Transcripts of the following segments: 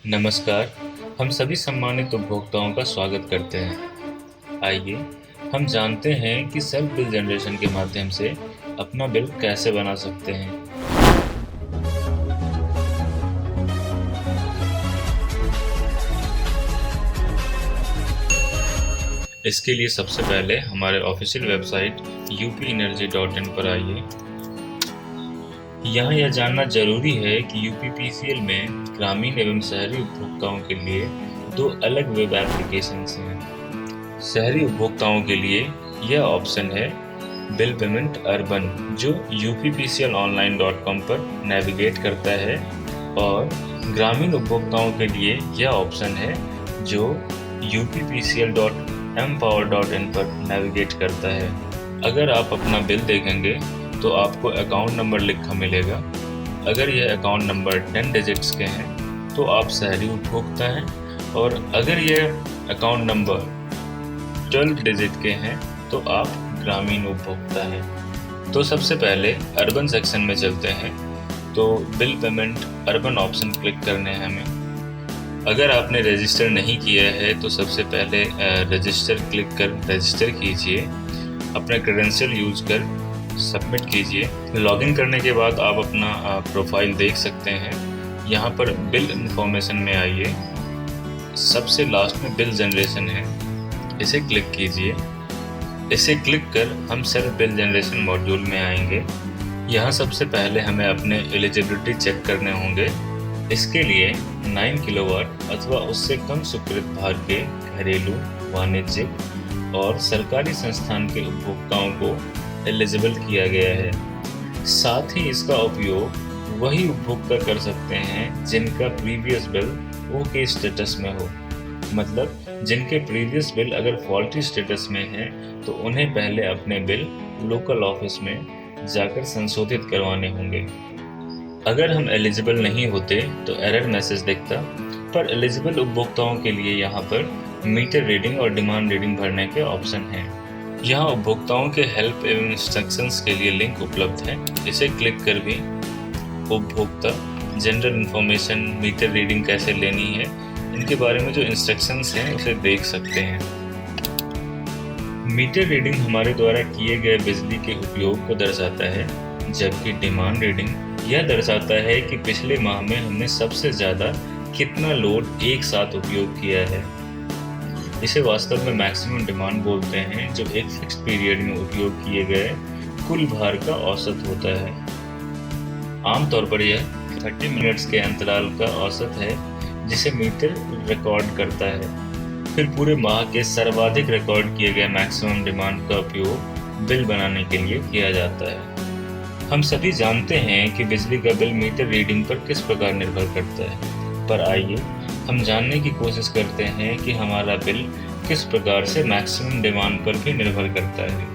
नमस्कार। हम सभी सम्मानित उपभोक्ताओं का स्वागत करते हैं। आइए हम जानते हैं कि सेल्फ बिल जनरेशन के माध्यम से अपना बिल कैसे बना सकते हैं। इसके लिए सबसे पहले हमारे ऑफिशियल वेबसाइट upenergy.in पर आइए। यहाँ यह जानना जरूरी है कि यूपीपीसीएल में ग्रामीण एवं शहरी उपभोक्ताओं के लिए दो अलग वेब एप्लीकेशंस हैं। शहरी उपभोक्ताओं के लिए यह ऑप्शन है बिल पेमेंट अर्बन, जो upclonline.com पर नेविगेट करता है, और ग्रामीण उपभोक्ताओं के लिए यह ऑप्शन है जो uppcl.mpower.in पर नेविगेट करता है। अगर आप अपना बिल देखेंगे तो आपको अकाउंट नंबर लिखा मिलेगा। अगर यह अकाउंट नंबर 10 डिजिट्स के हैं तो आप शहरी उपभोक्ता हैं, और अगर यह अकाउंट नंबर 12 डिजिट के हैं तो आप ग्रामीण उपभोक्ता हैं। तो सबसे पहले अर्बन सेक्शन में चलते हैं। तो bill payment urban option click करने हैं हमें। अगर आपने रजिस्टर नहीं किया है तो सबसे पहले रजिस्टर क्लिक कर रजिस्टर कीजिए। अपने क्रेडेंशियल यूज कर सबमिट कीजिए। लॉगिन करने के बाद आप अपना प्रोफाइल देख सकते हैं। यहाँ पर बिल इंफॉर्मेशन में आइए। सबसे लास्ट में बिल जनरेशन है, इसे क्लिक कीजिए। इसे क्लिक कर हम सेल्फ बिल जनरेशन मॉड्यूल में आएंगे। यहाँ सबसे पहले हमें अपने एलिजिबिलिटी चेक करने होंगे। इसके लिए 9 किलोवाट अथवा उससे कम स्वीकृत भार के घरेलू, वाणिज्यिक और सरकारी संस्थान के उपभोक्ताओं को एलिजिबल किया गया है। साथ ही इसका उपयोग वही उपभोक्ता कर सकते हैं जिनका प्रीवियस बिल ओके स्टेटस में हो। मतलब जिनके प्रीवियस बिल अगर फॉल्टी स्टेटस में है तो उन्हें पहले अपने बिल लोकल ऑफिस में जाकर संशोधित करवाने होंगे। अगर हम एलिजिबल नहीं होते तो एरर मैसेज दिखता, पर एलिजिबल उपभोक्ताओं के लिए यहाँ पर मीटर रीडिंग और डिमांड रीडिंग भरने के ऑप्शन हैं। यहाँ उपभोक्ताओं के हेल्प एवं इंस्ट्रक्शंस के लिए लिंक उपलब्ध है। इसे क्लिक कर भी उपभोक्ता जनरल इंफॉर्मेशन, मीटर रीडिंग कैसे लेनी है, इनके बारे में जो इंस्ट्रक्शंस हैं उसे देख सकते हैं। मीटर रीडिंग हमारे द्वारा किए गए बिजली के उपयोग को दर्शाता है, जबकि डिमांड रीडिंग यह दर्शाता है कि पिछले माह में हमने सबसे ज़्यादा कितना लोड एक साथ उपयोग किया है। इसे वास्तव में मैक्सिमम डिमांड बोलते हैं, जो एक फिक्स्ड पीरियड में उपयोग किए गए कुल भार का औसत होता है। आमतौर पर यह 30 मिनट्स के अंतराल का औसत है जिसे मीटर रिकॉर्ड करता है। फिर पूरे माह के सर्वाधिक रिकॉर्ड किए गए मैक्सिमम डिमांड का उपयोग बिल बनाने के लिए किया जाता है। हम सभी जानते हैं कि बिजली का बिल मीटर रीडिंग पर किस प्रकार निर्भर करता है, पर आइए हम जानने की कोशिश करते हैं कि हमारा बिल किस प्रकार से मैक्सिमम डिमांड पर भी निर्भर करता है।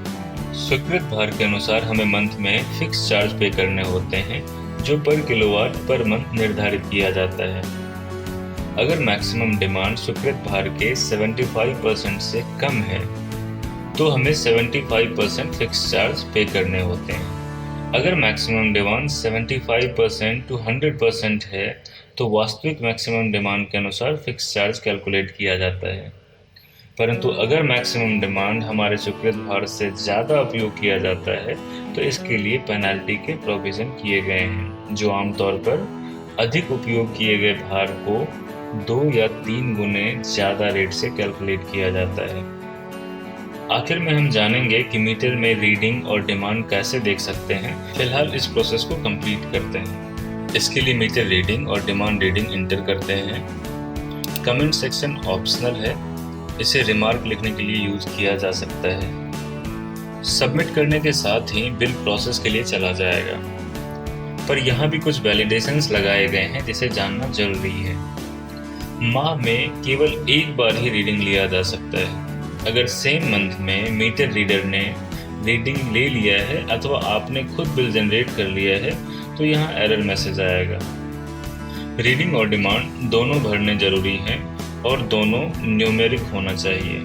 स्वीकृत भार के अनुसार हमें मंथ में फिक्स चार्ज पे करने होते हैं, जो पर किलोवाट पर मंथ निर्धारित किया जाता है। अगर मैक्सिमम डिमांड स्वीकृत भार के 75% से कम है तो हमें 75% फिक्स चार्ज पे करने होते हैं। अगर मैक्सिमम डिमांड 75% to 100% है तो वास्तविक मैक्सिमम डिमांड के अनुसार फिक्स चार्ज कैलकुलेट किया जाता है। परंतु अगर मैक्सिमम डिमांड हमारे स्वीकृत भार से ज़्यादा उपयोग किया जाता है तो इसके लिए पेनल्टी के प्रोविज़न किए गए हैं, जो आमतौर पर अधिक उपयोग किए गए भार को 2 या 3 गुने ज़्यादा रेट से कैलकुलेट किया जाता है। आखिर में हम जानेंगे कि मीटर में रीडिंग और डिमांड कैसे देख सकते हैं। फिलहाल इस प्रोसेस को कंप्लीट करते हैं। इसके लिए मीटर रीडिंग और डिमांड रीडिंग इंटर करते हैं। कमेंट सेक्शन ऑप्शनल है, इसे रिमार्क लिखने के लिए यूज किया जा सकता है। सबमिट करने के साथ ही बिल प्रोसेस के लिए चला जाएगा, पर यहाँ भी कुछ वैलिडेशंस लगाए गए हैं जिसे जानना जरूरी है। माह में केवल एक बार ही रीडिंग लिया जा सकता है। अगर सेम मंथ में मीटर रीडर ने रीडिंग ले लिया है अथवा आपने खुद बिल जनरेट कर लिया है तो यहाँ एरर मैसेज आएगा। रीडिंग और डिमांड दोनों भरने जरूरी हैं और दोनों न्यूमेरिक होना चाहिए।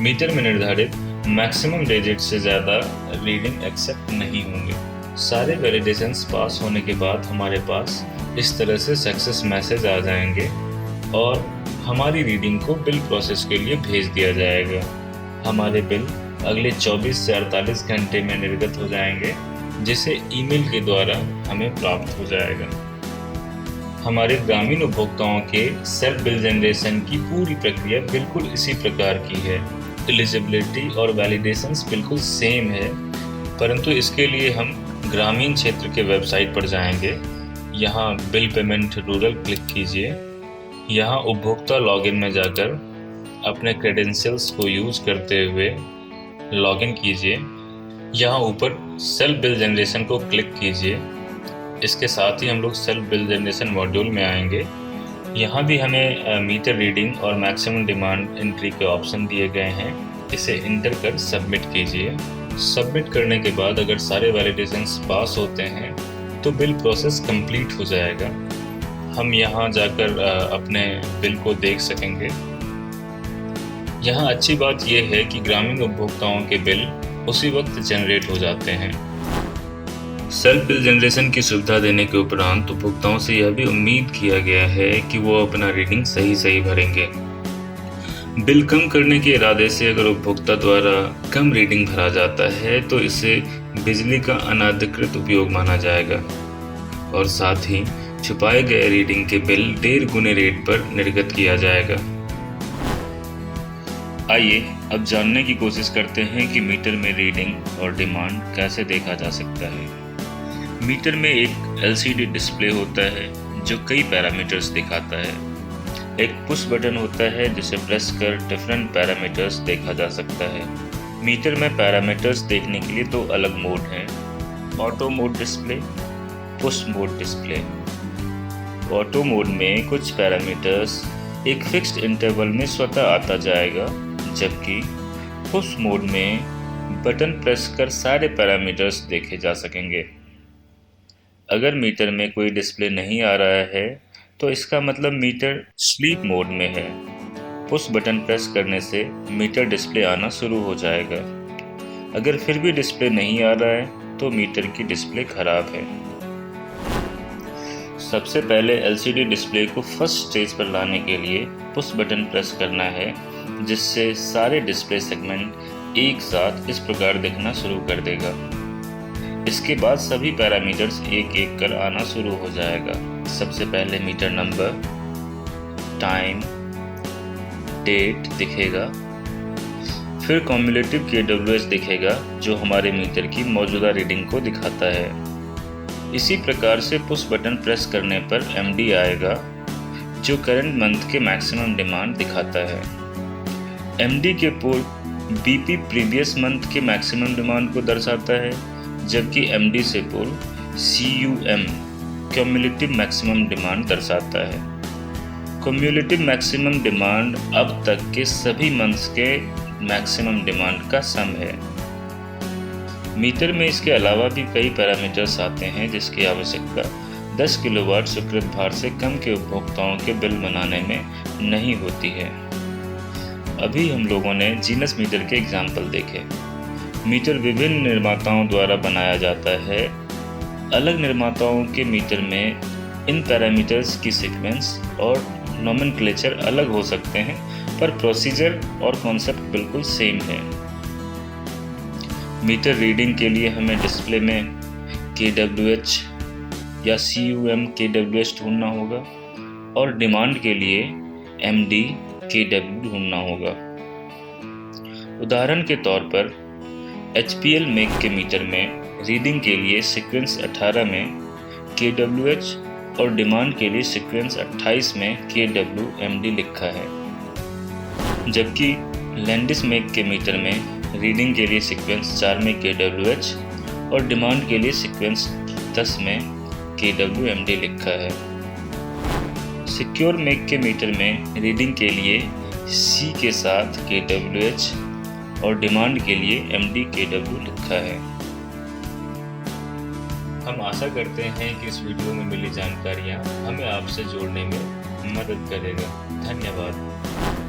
मीटर में निर्धारित मैक्सिमम डिजिट से ज़्यादा रीडिंग एक्सेप्ट नहीं होंगे। सारे वैलिडेशंस पास होने के बाद हमारे पास इस तरह से सक्सेस मैसेज आ जाएंगे और हमारी रीडिंग को बिल प्रोसेस के लिए भेज दिया जाएगा। हमारे बिल अगले 24 से 48 घंटे में निर्गत हो जाएंगे, जिसे ईमेल के द्वारा हमें प्राप्त हो जाएगा। हमारे ग्रामीण उपभोक्ताओं के सेल्फ बिल जनरेशन की पूरी प्रक्रिया बिल्कुल इसी प्रकार की है। एलिजिबिलिटी और वैलिडेशंस बिल्कुल सेम है, परंतु इसके लिए हम ग्रामीण क्षेत्र के वेबसाइट पर जाएंगे। यहाँ बिल पेमेंट रूरल क्लिक कीजिए। यहाँ उपभोक्ता लॉगिन में जाकर अपने क्रेडेंशियल्स को यूज़ करते हुए लॉगिन कीजिए। यहाँ ऊपर सेल्फ बिल जनरेशन को क्लिक कीजिए। इसके साथ ही हम लोग सेल्फ बिल जनरेशन मॉड्यूल में आएंगे। यहाँ भी हमें मीटर रीडिंग और मैक्सिमम डिमांड एंट्री के ऑप्शन दिए गए हैं। इसे इंटर कर सबमिट कीजिए। सबमिट करने के बाद अगर सारे वैलिडेशंस पास होते हैं तो बिल प्रोसेस कंप्लीट हो जाएगा। हम यहाँ जाकर अपने बिल को देख सकेंगे। यहाँ अच्छी बात यह है कि ग्रामीण उपभोक्ताओं के बिल उसी वक्त जनरेट हो जाते हैं। सेल्फ बिल जनरेशन की सुविधा देने के उपरांत उपभोक्ताओं से यह भी उम्मीद किया गया है कि वो अपना रीडिंग सही भरेंगे। बिल कम करने के इरादे से अगर उपभोक्ता द्वारा कम रीडिंग भरा जाता है तो इसे बिजली का अनाधिकृत उपयोग माना जाएगा और साथ ही छुपाए गए रीडिंग के बिल 1.5 गुने रेट पर निर्गत किया जाएगा। आइए अब जानने की कोशिश करते हैं कि मीटर में रीडिंग और डिमांड कैसे देखा जा सकता है। मीटर में एक LCD डिस्प्ले होता है जो कई पैरामीटर्स दिखाता है। एक पुश बटन होता है जिसे प्रेस कर डिफरेंट पैरामीटर्स देखा जा सकता है। मीटर में पैरामीटर्स देखने के लिए 2 अलग मोड हैं, auto mode display, push mode display. Auto mode में कुछ पैरामीटर्स एक फिक्स्ड इंटरवल में स्वतः आता जाएगा, जबकि पुश मोड में बटन प्रेस कर सारे पैरामीटर्स देखे जा सकेंगे। अगर मीटर में कोई डिस्प्ले नहीं आ रहा है तो इसका मतलब मीटर स्लीप मोड में है। पुश बटन प्रेस करने से मीटर डिस्प्ले आना शुरू हो जाएगा। अगर फिर भी डिस्प्ले नहीं आ रहा है तो मीटर की डिस्प्ले खराब है। सबसे पहले LCD डिस्प्ले को फर्स्ट स्टेज पर लाने के लिए पुश बटन प्रेस करना है, जिससे सारे डिस्प्ले सेगमेंट एक साथ इस प्रकार दिखना शुरू कर देगा। इसके बाद सभी पैरामीटर्स एक एक कर आना शुरू हो जाएगा। सबसे पहले मीटर नंबर, टाइम, डेट दिखेगा, फिर कम्युलेटिव KWH दिखेगा जो हमारे मीटर की मौजूदा रीडिंग को दिखाता है। इसी प्रकार से पुश बटन प्रेस करने पर MD आएगा जो करंट मंथ के मैक्सिमम डिमांड दिखाता है। MD के पूर्व BP प्रीवियस मंथ के मैक्सिमम डिमांड को दर्शाता है, जबकि MD से पूर्व CUM क्यूमुलेटिव मैक्सिमम डिमांड दर्शाता है। क्यूमुलेटिव मैक्सिमम डिमांड अब तक के सभी मंथ्स के मैक्सिमम डिमांड का सम है। मीटर में इसके अलावा भी कई पैरामीटर्स आते हैं जिसकी आवश्यकता 10 किलोवाट स्वीकृत भार से कम के उपभोक्ताओं के बिल बनाने में नहीं होती है। अभी हम लोगों ने जीनस मीटर के एग्जाम्पल देखे। मीटर विभिन्न निर्माताओं द्वारा बनाया जाता है। अलग निर्माताओं के मीटर में इन पैरामीटर्स की सीक्वेंस और नोमेनक्लेचर अलग हो सकते हैं, पर प्रोसीजर और कॉन्सेप्ट बिल्कुल सेम है। मीटर रीडिंग के लिए हमें डिस्प्ले में KWH या CUM KWH ढूंढना होगा और डिमांड के लिए MD KW ढूंढना होगा। उदाहरण के तौर पर HPL मेक के मीटर में रीडिंग के लिए सीक्वेंस 18 में KWH और डिमांड के लिए सीक्वेंस 28 में KW MD लिखा है, जबकि लैंडिस मेक के मीटर में रीडिंग के लिए सीक्वेंस 4 में KWH और डिमांड के लिए सीक्वेंस 10 में KW MD लिखा है। सिक्योर मेक के मीटर में रीडिंग के लिए C के साथ KWH और डिमांड के लिए MD KW लिखा है। हम आशा करते हैं कि इस वीडियो में मिली जानकारियाँ हमें आपसे जोड़ने में मदद करेगा। धन्यवाद।